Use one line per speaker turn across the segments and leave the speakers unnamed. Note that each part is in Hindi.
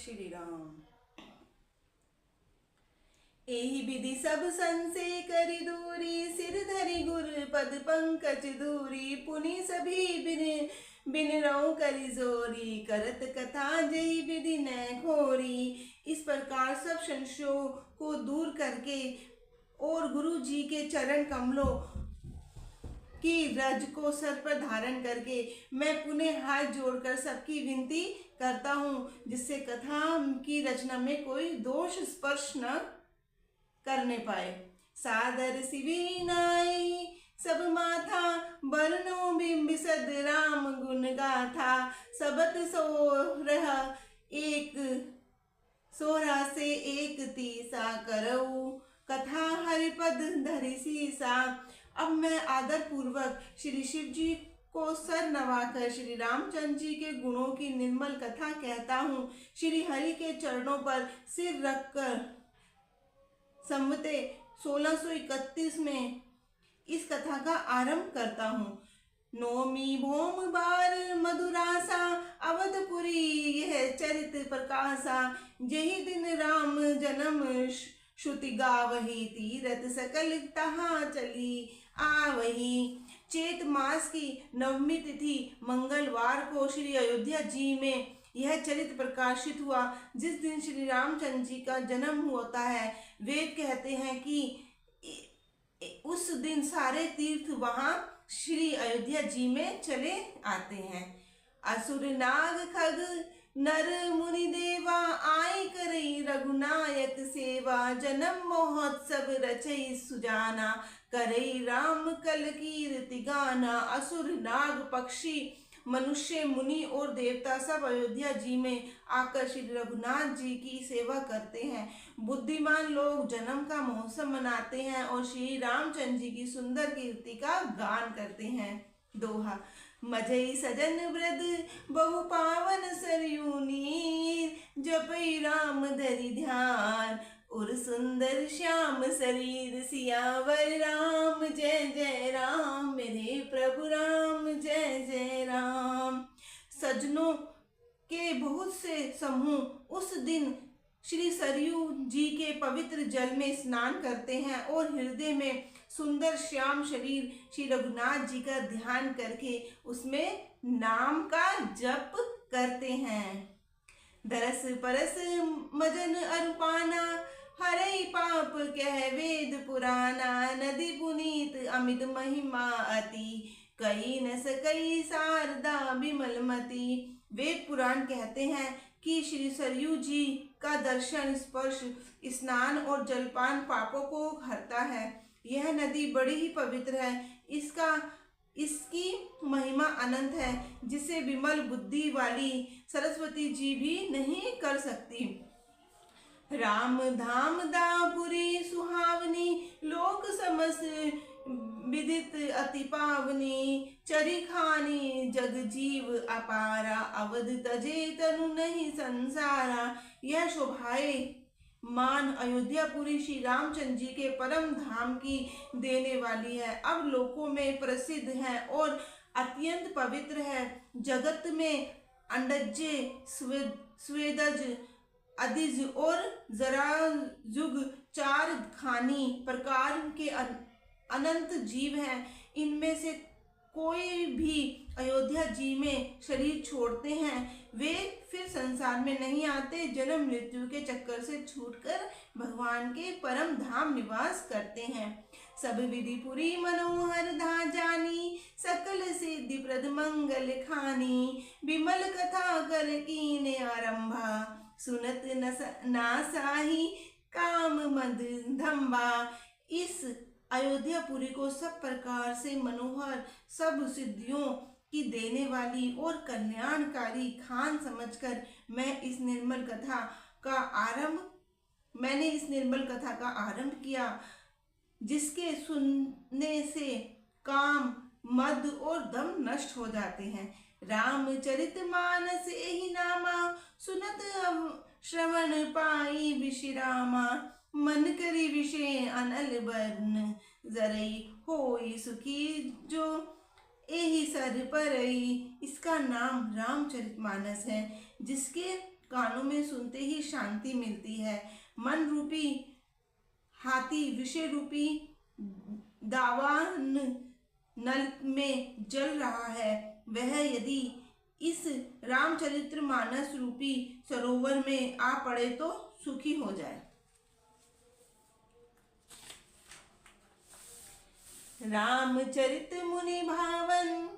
श्री राम। एहि विधि सब संसे करि दूरी, सिर धरि गुर पद पंकज दूरी। पुनि सभी बिन बिनरऊ करि जोरी, करत कथा जई विधि न घोरी। इस प्रकार सब संशयों को दूर करके और गुरु जी के चरण कमलों की रज को सर पर धारण करके मैं पुनः हाथ जोड़कर सबकी विनती करता हूँ, जिससे कथा की रचना में कोई दोष स्पर्श न करने पाए। सादर सिवि नाई सब माथा, बरनो बिंबिसद राम गुण गाथा। सबत सोरह एक सोरा से एक तीसा, करऊ कथा हरिपद धरि सीसा। अब मैं आदर पूर्वक श्री शिव जी को सर नवाकर श्री रामचंद्र जी के गुणों की निर्मल कथा कहता हूँ। श्री हरि के चरणों पर सिर रखकर संवते 1631 में इस कथा का आरंभ करता हूँ। नौमी भौम बार मधुरासा, अवधपुरी यह चरित प्रकाशा। यही दिन राम जन्म श्रुति गावही, तीरथ सकल तहाँ चली आवही। चैत मास की नवमी तिथि मंगलवार को श्री अयोध्या जी में यह चरित्र प्रकाशित हुआ, जिस दिन श्री रामचंद्र जी का जन्म होता है। वेद कहते हैं कि उस दिन सारे तीर्थ वहां श्री अयोध्या जी में चले आते हैं। असुर नाग खग नर मुनि देवा, आई करई रघुनायक सेवा। जन्म महोत्सव रचई सुजाना, करई राम कल कीर्ति गाना। असुर नाग पक्षी मनुष्य मुनि और देवता सब अयोध्या जी में आकर श्री रघुनाथ जी की सेवा करते हैं। बुद्धिमान लोग जन्म का महोत्सव मनाते हैं और श्री रामचंद्र जी की सुंदर कीर्ति का गान करते हैं। दोहा। मजई सजन वृद बहु पावन सरयू नीर, जपई राम धरि ध्यान। और सुंदर श्याम शरीर, सियावर राम जय जय राम। मेरे प्रभु राम जय जय राम। सजनों के बहुत से समूह उस दिन श्री सरयू जी के पवित्र जल में स्नान करते हैं और हृदय में सुंदर श्याम शरीर श्री रघुनाथ जी का ध्यान करके उसमें नाम का जप करते हैं। दरस परस मजन अरुपाना, हरई पाप कह वेद पुराना। नदी पुनीत अमित महिमा अति, कई न सकई शारदा बिमलमती। वेद पुराण कहते हैं कि श्री सरयू जी का दर्शन, स्पर्श, स्नान और जलपान पापों को हरता है। यह नदी बड़ी ही पवित्र है। इसकी महिमा अनंत है, जिसे विमल बुद्धि वाली सरस्वती जी भी नहीं कर सकती। राम धाम दापुरी सुहावनी, लोक समस्त विदित अति पावनी। चरी खानी जग जीव अपारा, अवध तजे तनु नहीं संसारा। यह शोभाए मान अयोध्यापुरी श्री रामचंद्र जी के परम धाम की देने वाली है। अब लोकों में प्रसिद्ध है और अत्यंत पवित्र है। जगत में अंडज्य, स्वेदज, अदिज और जराजुग 4 खानी प्रकार के अनंत जीव हैं। इनमें से कोई भी अयोध्या जी में शरीर छोड़ते हैं, वे फिर संसार में नहीं आते। जन्म मृत्यु के चक्कर से छूटकर भगवान के परम धाम निवास करते हैं। सब विधि पुरी मनोहर धा जानी, सकल सिद्धि प्रद मंगल खानी। विमल कथा कर कीने आरंभा, सुनत नासाही काम मद धम्बा। इस अयोध्यापुरी को सब प्रकार से मनोहर, सब सिद्धियों की देने वाली और कल्याणकारी खान समझकर मैंने इस निर्मल कथा का आरंभ किया, जिसके सुनने से काम, मद और दम नष्ट हो जाते हैं। रामचरितमानस एहि नामा, सुनत श्रवण पाई विश्रामा। मन करी विषय अनल बरन, जरई होई सुखी जो एहि सर परई। इसका नाम रामचरितमानस है, जिसके कानों में सुनते ही शांति मिलती है। मन रूपी हाथी विषय रूपी दावान नल में जल रहा है, वह यदि इस रामचरितमानस रूपी सरोवर में आ पड़े तो सुखी हो जाए। रामचरित मुनि भावन,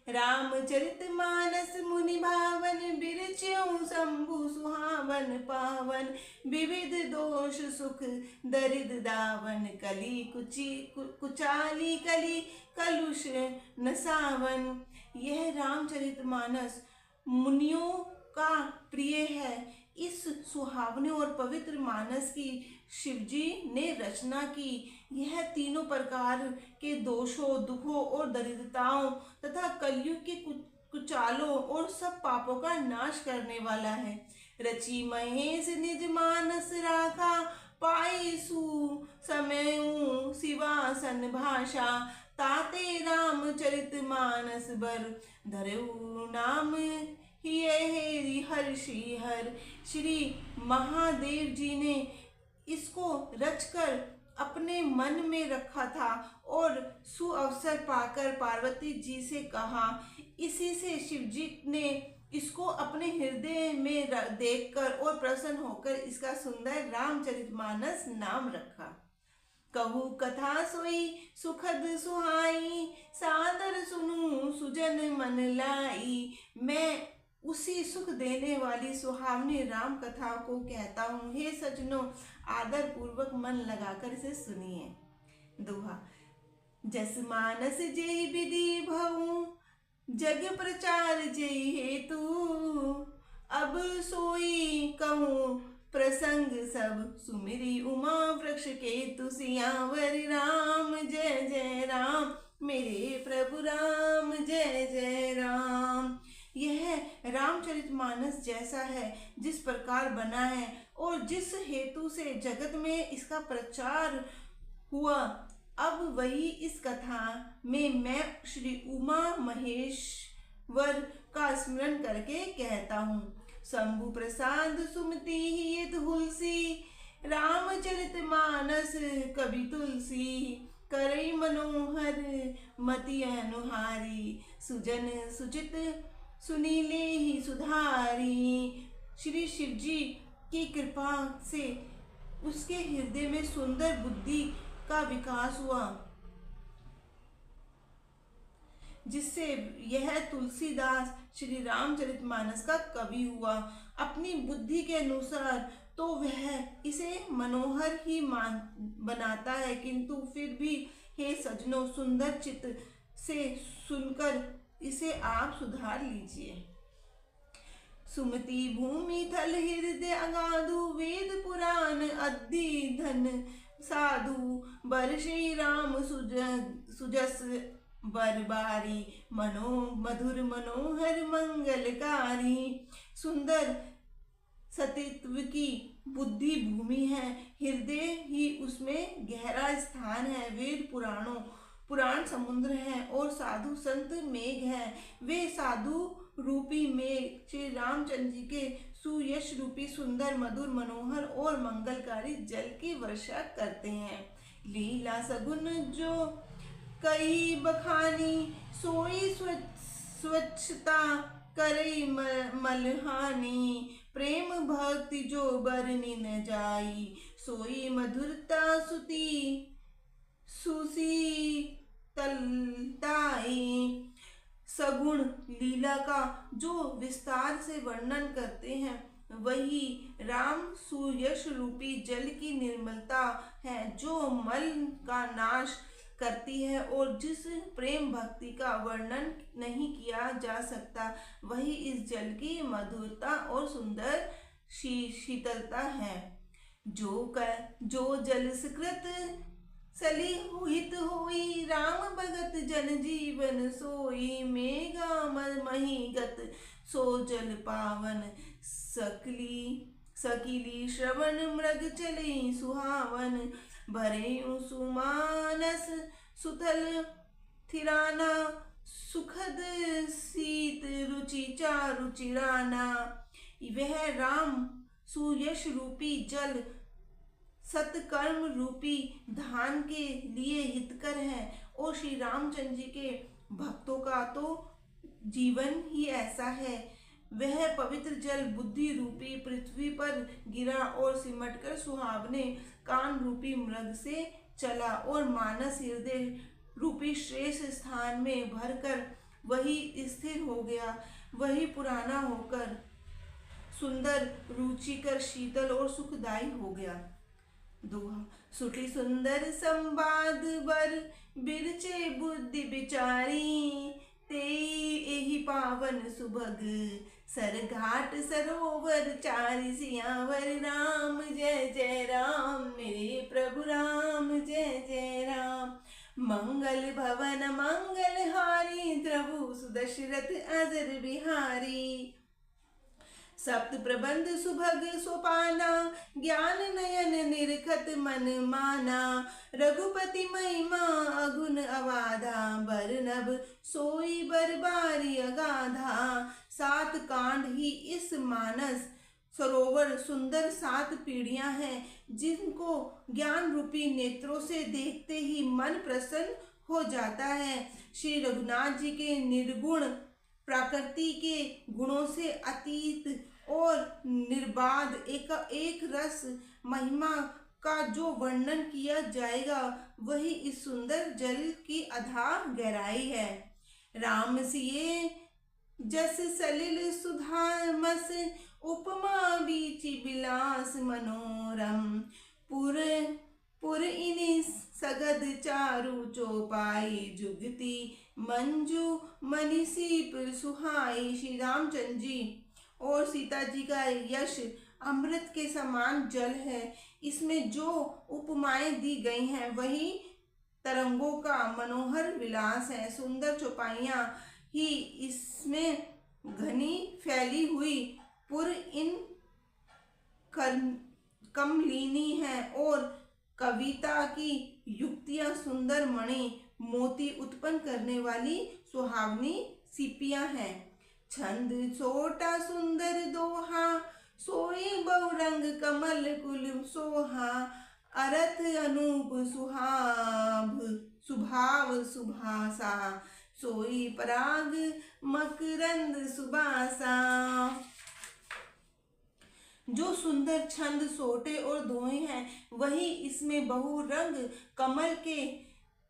रामचरित मानस मुनि भावन, बिरच्यों शंभु सुहावन पावन, विविध दोष सुख दरिद दावन, कली कुचाली कली कलुष नसावन। यह रामचरितमानस मुनियों का प्रिय है। इस सुहावने और पवित्र मानस की शिवजी ने रचना की। यह तीनों प्रकार के दोषों, दुखों और दरिद्रताओं तथा कलयुग के कुचालों और सब पापों का नाश करने वाला है। रची महेश निज मानस राखा, पाई सु समयु शिवासन भाषा, ताते रामचरित मानस बर, धरऊ नाम ही हर्षि हर। श्री महादेव जी ने इसको रचकर अपने मन में रखा था और सुअवसर पाकर पार्वती जी से कहा। इसी से शिवजी ने इसको अपने हृदय में देखकर और प्रसन्न होकर इसका सुंदर रामचरितमानस नाम रखा। कहू कथा सोई सुखद सुहाई, सादर सुनू सुजन मन लाई। मैं उसी सुख देने वाली सुहावनी राम कथा को कहता हूँ। हे सजनों, आदर पूर्वक मन लगाकर इसे सुनिए। दोहा। जस मानस जेहि विधि भऊ, जग प्रचार जेहि हेतु, अब सोई कहूँ प्रसंग सब, सुमिरी उमा वृक्ष केतु। सियावर राम जय जय राम, मेरे प्रभु राम जय जय राम। यह रामचरितमानस जैसा है जिस प्रकार बना है और जिस हेतु से जगत में इसका प्रचार हुआ, अब वही इस कथा में मैं श्री उमा महेश्वर का स्मरण करके कहता हूँ। शंभु प्रसाद सुमति ही तुलसी, रामचरितमानस कवि तुलसी। करई मनोहर मति अनुहारी, सुजन सुचित सुनीले ही सुधारी। श्री शिवजी की कृपा से उसके हृदय में सुंदर बुद्धि का विकास हुआ, जिससे यह तुलसीदास श्री रामचरितमानस का कवि हुआ। अपनी बुद्धि के अनुसार तो वह इसे मनोहर ही बनाता है, किंतु फिर भी हे सजनों, सुंदर चित्त से सुनकर इसे आप सुधार लीजिए। सुमति भूमि थल हृदय अगाधु, वेद पुराण अद्धि धन साधु। बर श्री राम सुजस बरबारी, मधुर मनोहर मंगलकारी। सुंदर सतीत्व की बुद्धि भूमि है, हृदय ही उसमें गहरा स्थान है। वेद पुराण समुद्र है और साधु संत मेघ है। वे साधु रूपी मेघ श्री रामचंद्र जी के सुयश रूपी सुंदर, मधुर, मनोहर और मंगलकारी जल की वर्षा करते हैं। लीला सगुन जो कई बखानी, सोई स्वच्छता करई मलहानी। प्रेम भक्ति जो बरनी न जाई, सोई मधुरता सुती सुशीतलताई। सगुण लीला का जो विस्तार से वर्णन करते हैं, वही राम सुयश रूपी जल की निर्मलता है, जो मल का नाश करती है और जिस प्रेम भक्ति का वर्णन नहीं किया जा सकता, वही इस जल की मधुरता और सुंदर शीतलता है। जो जल सुकृत सली हुहित होई, राम भगत जन जीवन सोई। मेघा मही गत सो जल पावन, सकीली श्रवण मृग चली सुहावन। भरे सुमानस सुथल थिराना, सुखद शीत रुचि चारु चिराना। वह राम सुयश रूपी जल सत्कर्म रूपी धान के लिए हितकर है। और श्री रामचंद्र जी के भक्तों का तो जीवन ही ऐसा है। वह पवित्र जल बुद्धि रूपी पृथ्वी पर गिरा और सिमटकर सुहावने कान रूपी मृग से चला और मानस हृदय रूपी श्रेष्ठ स्थान में भरकर वही स्थिर हो गया। वही पुराना होकर सुंदर रुचिकर शीतल और सुखदायी हो गया। दोहा। सुठी सुंदर संवाद बर बिरचे बुद्धि बिचारी, तेई एहि पावन सुभग सर घाट सरोवर चारि, सियावर राम जय जय राम, मेरे प्रभु राम जय जय राम। मंगल भवन मंगल हारी, प्रभु सुदशरथ अजर बिहारी। सप्त प्रबंध सुभग सोपाना, ज्ञान नयन निरखत मन माना। रघुपति महिमा अगुण अवाधा, बरनब सोई बरबारी अगाधा। सात कांड ही इस मानस सरोवर सुंदर सात पीढ़ियां हैं, जिनको ज्ञान रूपी नेत्रों से देखते ही मन प्रसन्न हो जाता है। श्री रघुनाथ जी के निर्गुण प्रकृति के गुणों से अतीत और निर्बाध एक रस महिमा का जो वर्णन किया जाएगा, वही इस सुंदर जल की अथाह गहराई है। राम सिए जस सलिल सुधामस, उपमा बीच बिलास मनोरम। पुर इनि सगद चारु चौपाई, जुगति मंजू मनीषी सुहाई। श्री रामचंद्र जी और सीता जी का यश अमृत के समान जल है। इसमें जो उपमाएं दी गई हैं, वही तरंगों का मनोहर विलास है। सुंदर चौपाइयां ही इसमें घनी फैली हुई पुर इन कमलिनी है, और कविता की युक्तियां सुंदर मणि मोती उत्पन्न करने वाली सुहावनी सीपियां हैं। छंद छोटा सुंदर दोहा, सोई बहुरंग कमल कुल सोहा। अरथ अनूप सुभाव सुभासा, सोई पराग मकरंद सुबासा। जो सुंदर छंद सोटे और दोहे हैं, वही इसमें बहुरंग कमल के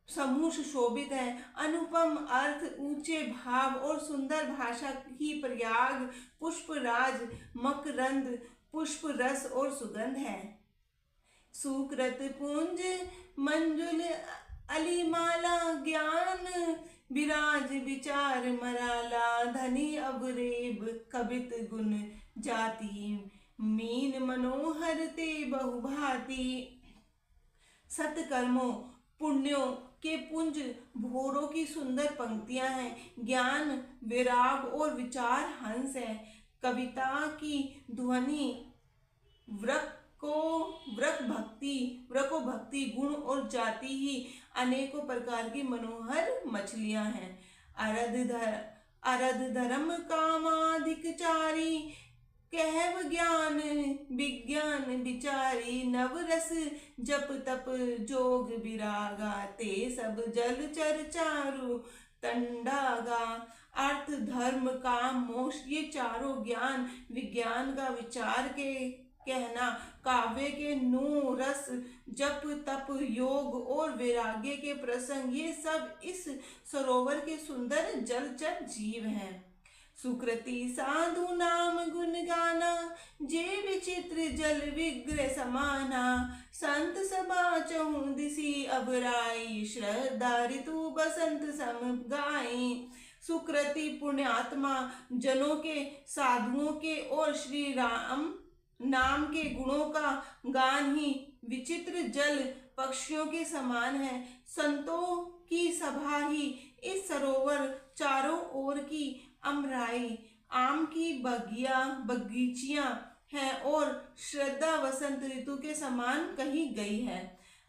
समूह शोभित है। अनुपम अर्थ, ऊंचे भाव और सुंदर भाषा की प्रयाग पुष्पराज मकरंद पुष्प रस और सुगंध है। सुकृत पुंज मंजुल अलीमाला, ज्ञान विराज विचार मराला। धनी अवरेब कबित गुण जाति, मीन मनोहर ते बहुभांति। सत्कर्मों पुण्यों के पुंज भोरों की सुंदर पंक्तियां हैं। ज्ञान विराग और विचार हंस है। कविता की ध्वनि वृको भक्ति गुण और जाति ही अनेकों प्रकार की मनोहर मछलियां हैं। अरध धर्म कामाधिकचारी, कहव ज्ञान विज्ञान विचारी। नवरस जप तप जोग विरागा, ते सब जल चर चारु तंडागा। अर्थ धर्म काम मोक्ष, ये चारों ज्ञान विज्ञान का विचार के कहना, काव्य के नौ रस, जप तप योग और वैराग्य के प्रसंग, ये सब इस सरोवर के सुंदर जलचर जीव हैं। सुकृति साधु नाम गुण गाना, जे विचित्र जल विग्रह समाना। संत सभा चहुँ दिशि अबराई, श्रद्धा ऋतु बसंत सम गाई। सुकृति पुण्यात्मा जनों के, साधुओं के और श्री राम नाम के गुणों का गान ही विचित्र जल पक्षियों के समान है। संतों की सभा ही इस सरोवर चारों ओर की अमराई, आम की बगीचियां हैं और श्रद्धा वसंत ऋतु के समान कही गई है।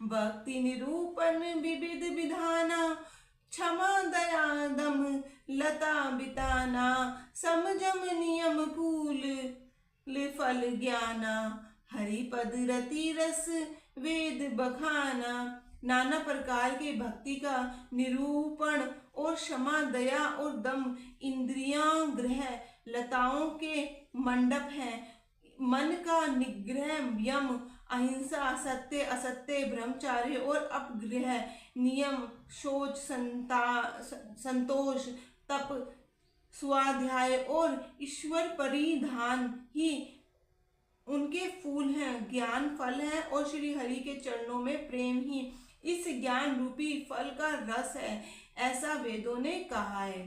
भक्ति निरूपण विविध विधाना, क्षमा दया दम लता बिताना। समझम नियम फूल फल ज्ञाना, हरिपद रति रस वेद बखाना। नाना प्रकार के भक्ति का निरूपण और क्षमा, दया और दम इंद्रियां ग्रह लताओं के मंडप हैं। मन का निग्रह, यम, अहिंसा, सत्य असत्य, ब्रह्मचार्य और अपग्रह, नियम, शौच, संतोष, तप, स्वाध्याय और ईश्वर परिधान ही उनके फूल हैं, ज्ञान फल है और श्री हरि के चरणों में प्रेम ही इस ज्ञान रूपी फल का रस है, ऐसा वेदों ने कहा है।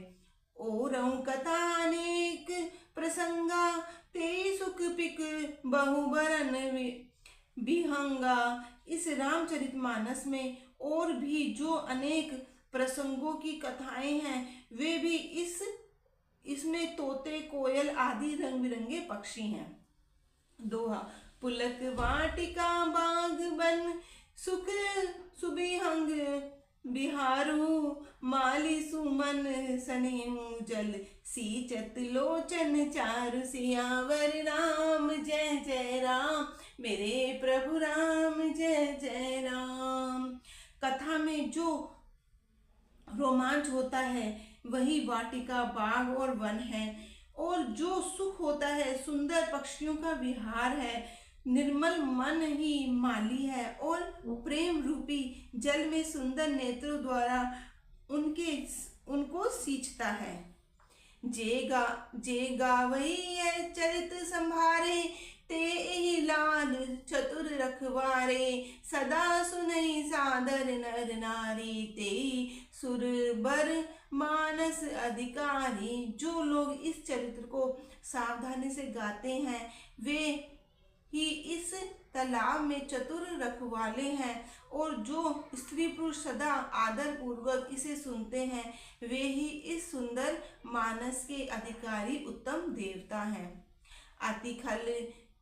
ओरऊ कथा अनेक प्रसंगा, ते सुख पिक बहुबरन विहंगा। इस रामचरितमानस में और भी जो अनेक प्रसंगों की कथाएं हैं, वे भी इसमें तोते, कोयल आदि रंग बिरंगे पक्षी हैं। दोहा। पुलक वाटिका बाग बन, सुख सुबिहंग बिहारू। माली सुमन सनेहु जल, सींचत लोचन चारु। सियावर राम जय जय राम, मेरे प्रभु राम जय जय राम। कथा में जो रोमांच होता है वही वाटिका, बाग और वन है, और जो सुख होता है सुंदर पक्षियों का विहार है। निर्मल मन ही माली है और प्रेम रूपी जल में सुंदर नेत्रों द्वारा उनको सींचता है। जे गावई चरित संभारे, ते ही लाल चतुर रखवारे। सदा सुनई सादर नर नारी, ते सुर बर मानस अधिकारी। जो लोग इस चरित्र को सावधानी से गाते हैं वे ही इस तालाब में चतुर रखवाले हैं, और जो स्त्री पुरुष सदा आदर पूर्वक इसे सुनते हैं वे ही इस सुंदर मानस के अधिकारी उत्तम देवता हैं। अति खल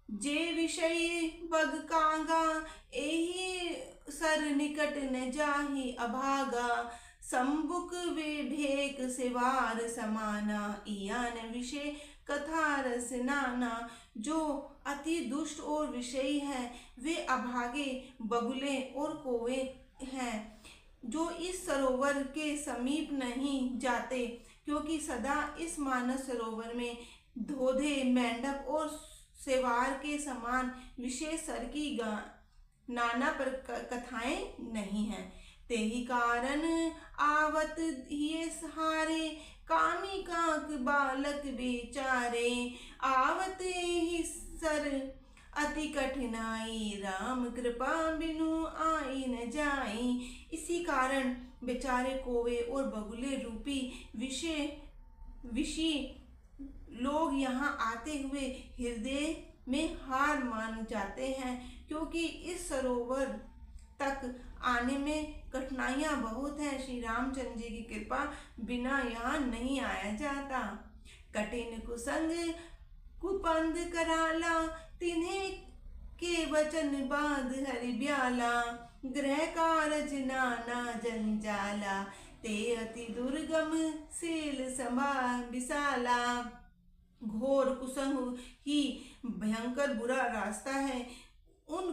जे विषय बग कागा, एही सर निकट न जाहि अभागा। संबुक वे भेक सेवार समाना, इयान विषय कथा रस नाना। जो अति दुष्ट और विषयी हैं वे अभागे, बगुले और कौवे हैं, जो इस सरोवर के समीप नहीं जाते, क्योंकि सदा इस मानस सरोवर में धोधे, मेंढक और सेवार के समान विशेष सर की नाना कथाएं नहीं हैं। तेहि कारण आवत ये सहारे, कामी काक बालक बेचारे। आवत ही सर अति कठिनाई, राम कृपा बिनु आई न जाई। इसी कारण बेचारे कौवे और बगुले रूपी विषी लोग यहाँ आते हुए हृदय में हार मान जाते हैं, क्योंकि इस सरोवर तक आने में कठिनाइयाँ बहुत हैं। श्री रामचंद्र जी की कृपा बिना यहाँ नहीं आया जाता। कठिन कुसंग कुपंद कराला, तिन्हें के वचन बांध हरि ब्याला। ग्रह कारज नाना जंजाला, ते अति दुर्गम सील समा विशाला। घोर कुसंग ही भयंकर बुरा रास्ता है। उन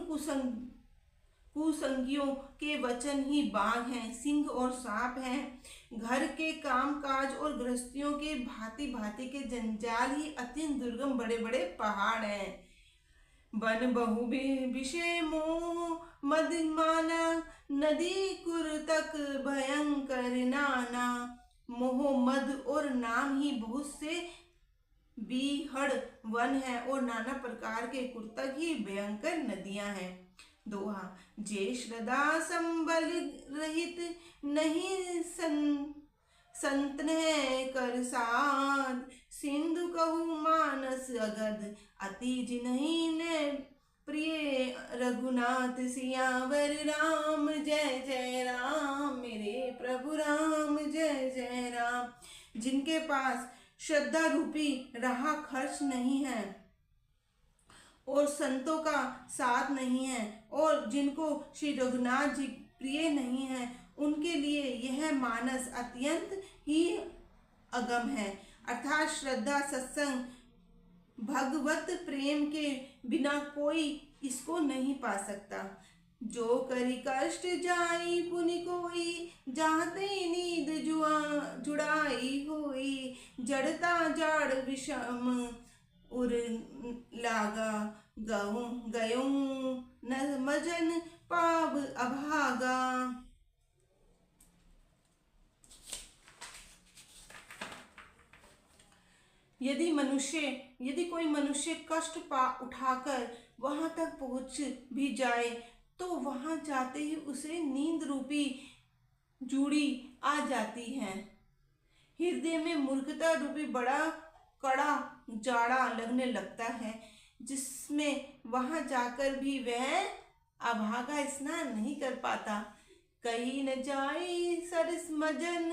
कुसंगियों के वचन ही बाघ हैं, सिंह और सांप हैं। घर के कामकाज और गृहस्थियों के भांति भांति के जंजाल ही अत्यंत दुर्गम बड़े बड़े पहाड़ हैं। बन बहु विषय मोह मद माना, नदी कुर तक भयंकर नाना। मोह मद और नाम ही बहुत से बीहड़ वन है, और नाना प्रकार के कुर्तक ही भयंकर नदियां हैं। दोहा। जे श्रद्धा संबल रहित, नहीं संतन है कर साध। सिंधु कहू मानस अगध, अति जिन्हीं ने प्रिय रघुनाथ। सियावर राम जय जय राम, मेरे प्रभु राम जय जय राम। जिनके पास श्रद्धा रूपी राह खर्च नहीं है और संतों का साथ नहीं है, और जिनको श्री रघुनाथ जी प्रिय नहीं है, उनके लिए यह मानस अत्यंत ही अगम है। अर्थात श्रद्धा, सत्संग भगवत प्रेम के बिना कोई इसको नहीं पा सकता। जो करी कष्ट जाई पुनि कोई, जाते नींद जुड़ाई होई। जड़ता जाड़ विषम उर लागा, गयो न मजन पाव अभागा। यदि कोई मनुष्य कष्ट उठाकर वहां तक पहुंच भी जाए तो वहां जाते ही उसे नींद रूपी जूड़ी आ जाती है। हृदय में मूर्खता रूपी बड़ा कड़ा जाड़ा लगने लगता है, जिसमें वहां जाकर भी वह अभागा स्नान नहीं कर पाता। कहीं न जाई सरस मजन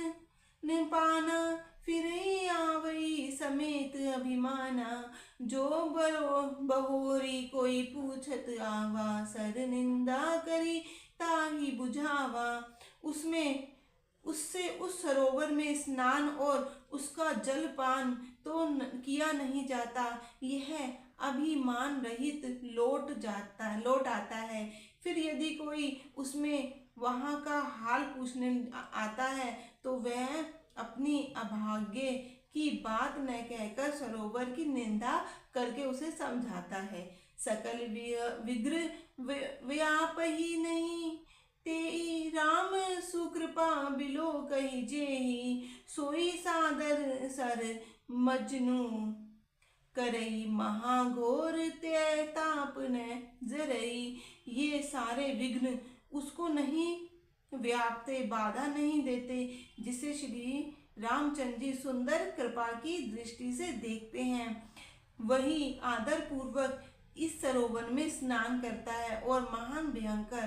न पाना, फिर आवई समेत अभिमाना। जो बहोरी कोई पूछत आवा, सर निंदा करी ताही बुझावा। उससे उस सरोवर में स्नान और उसका जलपान तो किया नहीं जाता, यह अभिमान रहित लौट आता है। फिर यदि कोई उसमें वहां का हाल पूछने आता है तो वह अपनी अभाग्य की बात न कहकर सरोवर की निंदा करके उसे समझाता है। सकल विग्रह व्याप ही नहीं, तेई राम सुकृपा बिलो कही जेही। सोई सादर सर मजनू, करई महाघोर ते ताप न जरई। ये सारे विघ्न उसको नहीं व्यापते, बाधा नहीं देते, जिसे श्री रामचंद्र जी सुंदर कृपा की दृष्टि से देखते हैं। वही आदर पूर्वक इस सरोवर में स्नान करता है और महान भयंकर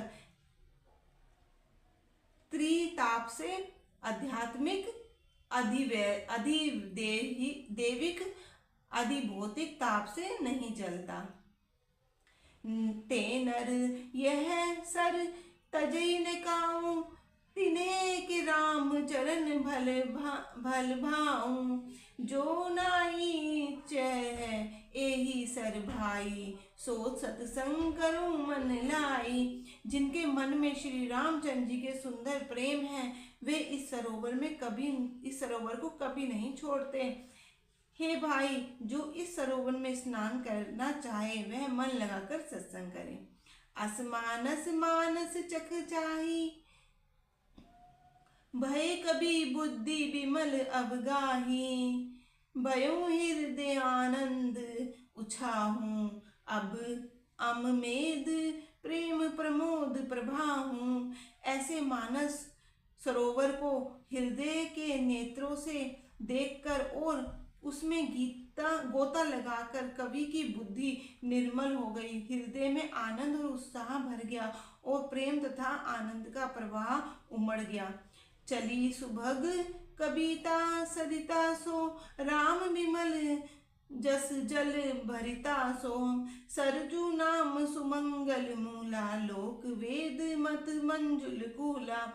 त्रिताप से आध्यात्मिक, अधिदेविक, अधिभौतिक ताप से नहीं जलता। ते नर यह सर तजई न काऊं, तिने के राम चरण भल भाऊं। जो नाई चह एही सर भाई, सोच सत्संग करूं मन लाई। जिनके मन में श्री रामचंद्र जी के सुंदर प्रेम है, वे इस सरोवर को कभी नहीं छोड़ते। हे भाई, जो इस सरोवर में स्नान करना चाहे वह मन लगाकर सत्संग करे। असमानस मानस चख चाही, भय कभी बुद्धि विमल अवगाही। भयो हृदय आनंद उछाहूं, अब अममेद प्रेम प्रमोद प्रभाहूं। ऐसे मानस सरोवर को हृदय के नेत्रों से देखकर और उसमें गोता लगाकर कवि की बुद्धि निर्मल हो गई। हृदय में आनंद और उत्साह भर गया और प्रेम तथा आनंद का प्रवाह उमड़ गया। चली सुभग कविता सरिता सो, राम विमल जस जल भरिता सो। सरजू नाम सुमंगल मूला, लोक वेद मत मंजुल कूला।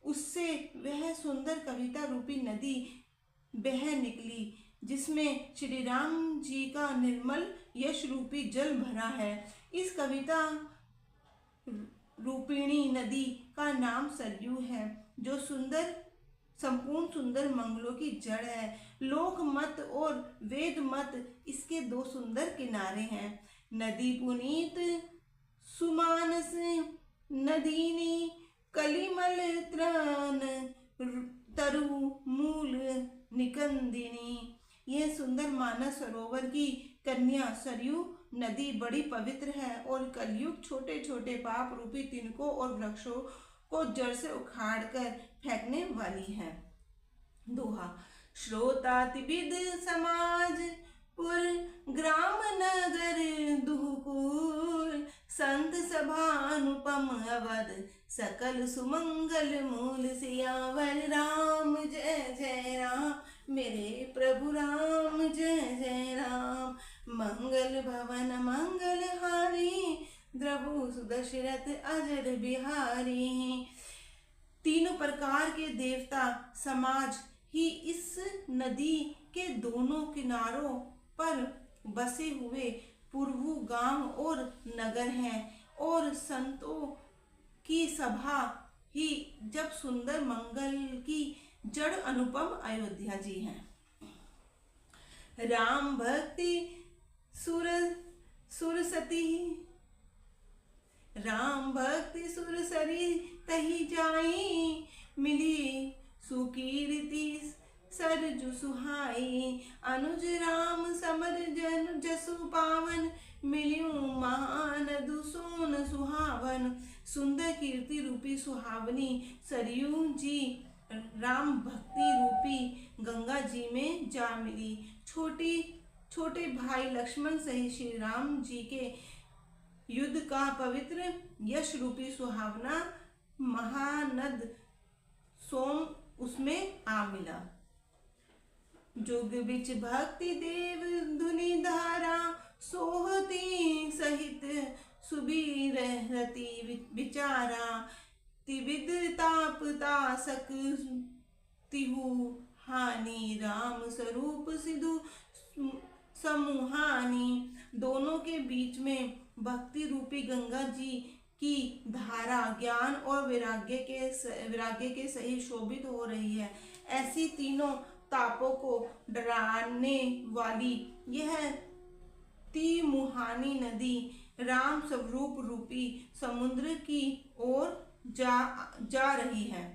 उससे वह सुंदर कविता रूपी नदी बह निकली, जिसमें श्री राम जी का निर्मल यश रूपी जल भरा है। इस कविता रूपिणी नदी का नाम सरयू है, जो संपूर्ण सुंदर मंगलों की जड़ है। लोक मत और वेद मत इसके दो सुंदर किनारे हैं। नदी पुनीत सुमानस नदीनी, कलिमल त्रन तरु मूल निकंदिनी। यह सुंदर मानस सरोवर की कन्या सरयू नदी बड़ी पवित्र है और कलयुग छोटे छोटे पाप रूपी तिनकों और वृक्षों को जड़ से उखाड़कर फेंकने वाली है। दोहा। श्रोतातिविद समाज पुर, ग्राम नगर दुहकुल। संत सभा अनुपम अवध, सकल सुमंगल मूल। सियावर राम जय जय राम, मेरे प्रभु राम जय जय राम। मंगल भवन मंगल हारी, द्रभु सुदशरथ अजर बिहारी। तीनों प्रकार के देवता समाज ही इस नदी के दोनों किनारों पर बसे हुए पूर्व गांव और नगर हैं, और संतों की सभा ही जब सुंदर मंगल की जड़ अनुपम अयोध्या जी हैं। राम भक्ति सुर सुरसती, राम भक्ति सुरसरी तही जाई, मिली सुकीर्ति सरजु सुहाई, अनुज राम समर जन जसु पावन, मिलियु महानदु सोन सुहावन। सुंदर कीर्ति रूपी सुहावनी सरयू जी राम भक्ति रूपी गंगा जी में जा मिली। छोटे भाई लक्ष्मण सहित श्री राम जी के युद्ध का पवित्र यश रूपी सुहावना महानद सोम उसमें आ मिला। जोग बिच भक्ति देव धुनि धारा, सोहती सहित सुबीर रति विचारा, तिविद ताप तासक तिहु हानि, राम स्वरूप सिधु समूहानि। दोनों के बीच में भक्ति रूपी गंगा जी की धारा ज्ञान और वैराग्य के सही शोभित हो रही है। ऐसी तीनों तापों को डराने वाली यह तिमुहानी नदी राम स्वरूप रूपी समुद्र की ओर जा रही है।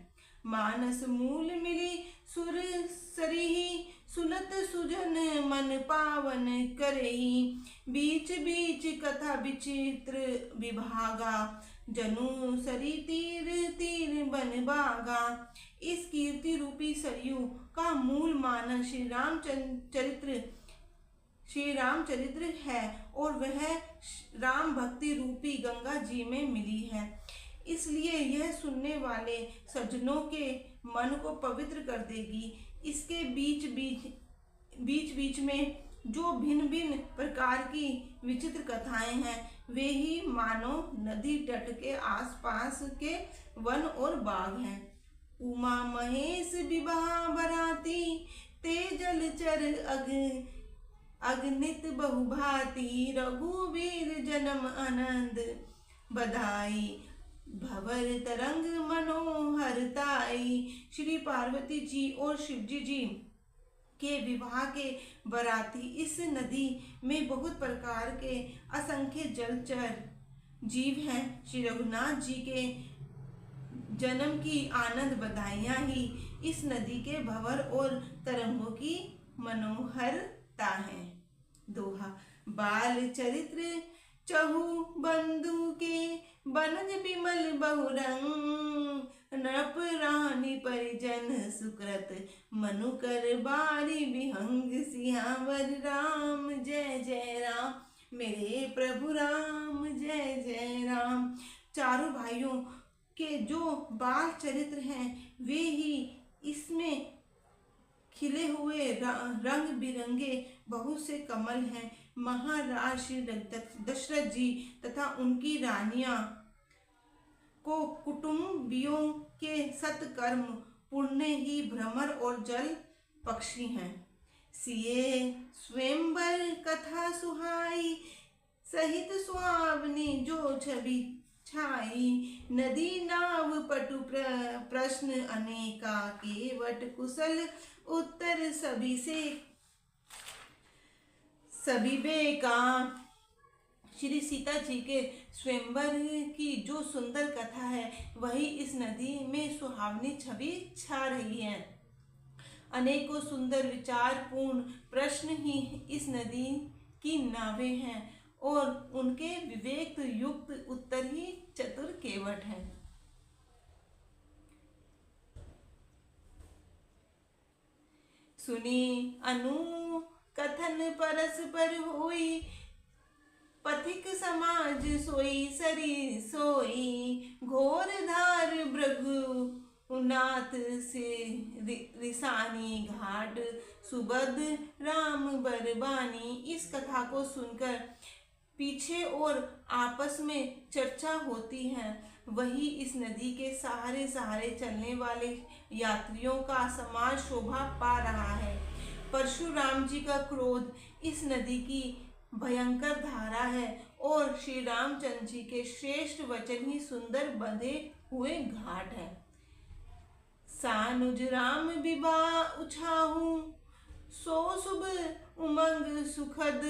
मानस मूल मिली सुर सरिही, सुनत सुजन मन पावन करही, बीच बीच कथा विचित्र विभागा, जनु सरी तीर तीर बन बागा। इस कीर्ति रूपी सरयू का मूल मानस श्री रामचरित्र है, और वह राम भक्ति रूपी गंगा जी में मिली है। इसलिए यह सुनने वाले सज्जनों के मन को पवित्र कर देगी। इसके बीच बीच में जो भिन्न भिन्न प्रकार की विचित्र कथाएं हैं, वे ही मानो नदी तट के आसपास के वन और बाग हैं। उमा महेश विवाह बराती, ते जलचर अगणित बहुभांति, रघुवीर जन्म आनंद बधाई, भवर तरंग मनोहरताई। श्री पार्वती जी और शिवजी जी के विवाह के बराती इस नदी में बहुत प्रकार के असंख्य जलचर जीव हैं। श्री रघुनाथ जी के जन्म की आनंद बधाइयाँ ही इस नदी के भंवर और तरंगों की मनोहरता है। दोहा। बाल चरित्र चहु बंधु के, बनज बिमल बहुरंग, नृप रानी परिजन सुकृत, मनुकर बारी विहंग, सियावर राम जय जय राम, मेरे प्रभु राम जय जय राम। चारों भाइयों के जो बाल चरित्र हैं, वे ही इसमें खिले हुए रंग बिरंगे बहुत से कमल हैं। महाराज श्री दशरथ जी तथा उनकी रानियां को कुटुंबियों के सत्कर्म पुण्य ही भ्रमर और जल पक्षी हैं। सिए स्वयंवर कथा सुहाई, सहित सुहावनी जो छवि छाई, नदी नाव पटु प्रश्न अनेका, केवट कुशल उत्तर सभी बेका। श्री सीता जी के स्वयंवर की जो सुंदर कथा है, वही इस नदी में सुहावनी छवि छा रही है। अनेकों सुंदर विचारपूर्ण प्रश्न ही इस नदी की नावें हैं, और उनके विवेक युक्त उत्तर ही चतुर केवट हैं। सुनी अनु कथन परस्पर होई, पथिक समाज सोई सरी सोई, घोर धार भृगुनाथ से रिसानी, घाट सुबद राम बरबानी। इस कथा को सुनकर पीछे और आपस में चर्चा होती है, वही इस नदी के सहारे सहारे चलने वाले यात्रियों का समाज शोभा पा रहा है। परशुराम जी का क्रोध इस नदी की भयंकर धारा है और श्री रामचंद्र जी के श्रेष्ठ वचन ही सुंदर बंधे हुए घाट है। सानुज राम विवाह उछाहू, सो शुभ उमंग सुखद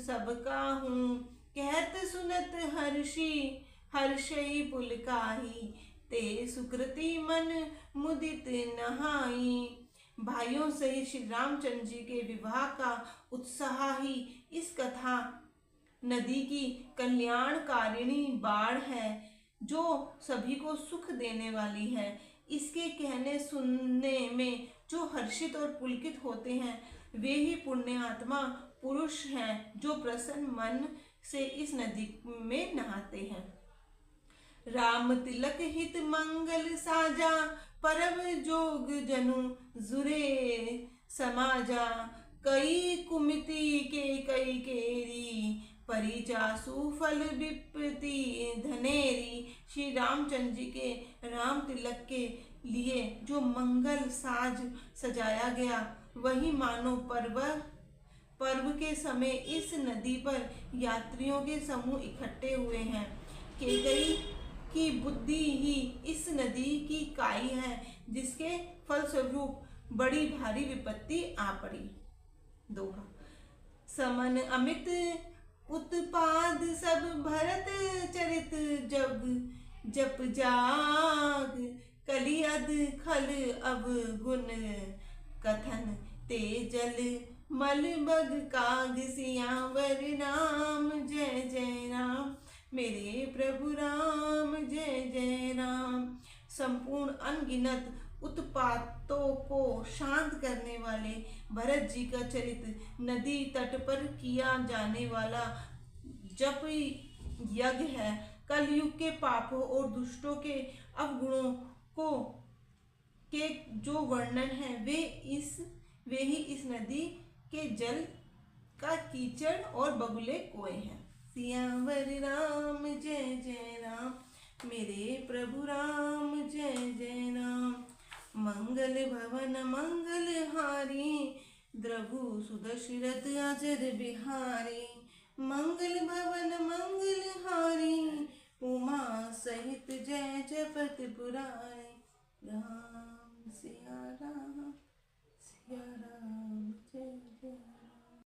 सबका हूँ। कहत सुनत हर्षई पुलकाही, ते सुकृति मन मुदित नहाई। भाइयों सहित श्री रामचंद्र जी के विवाह का उत्साह ही इस कथा नदी की कल्याणकारिणी बाढ़ है, जो सभी को सुख देने वाली है। इसके कहने सुनने में जो हर्षित और पुलकित होते हैं, वे ही पुण्य आत्मा पुरुष हैं, जो प्रसन्न मन से इस नदी में नहाते हैं। राम तिलक हित मंगल साजा, परम जोग जनु जुरे समाजा। कई कुमिति के कई केरी, परिचा सुफल विपति धनेरी। श्री रामचंद्र जी के राम तिलक के लिए जो मंगल साज सजाया गया, वही मानो पर्व के समय इस नदी पर यात्रियों के समूह इकट्ठे हुए हैं। केकई की बुद्धि ही इस नदी की काई है, जिसके फलस्वरूप बड़ी भारी विपत्ति आ पड़ी। दोहा। समन अमित उत्पाद सब भरत चरित जग जप जाग। कलियद खल अब गुण कथन, ते जल मल बग काग। सियावर राम जय जय राम, मेरे प्रभु राम जय जय राम। संपूर्ण अनगिनत उत्पातों को शांत करने वाले भरत जी का चरित्र नदी तट पर किया जाने वाला जप यज्ञ है। कलयुग के पापों और दुष्टों के अवगुणों को के जो वर्णन है, वे ही इस नदी के जल का कीचड़ और बगुले कुएं हैं। सियावर राम जय जय राम, मेरे प्रभु राम जय जय राम। मंगल भवन मंगल हारी, द्रभु सुदशरथ अजर बिहारी। मंगल भवन मंगल हारी, उमा सहित जय जपत पुरारी। राम सिया राम जय जय।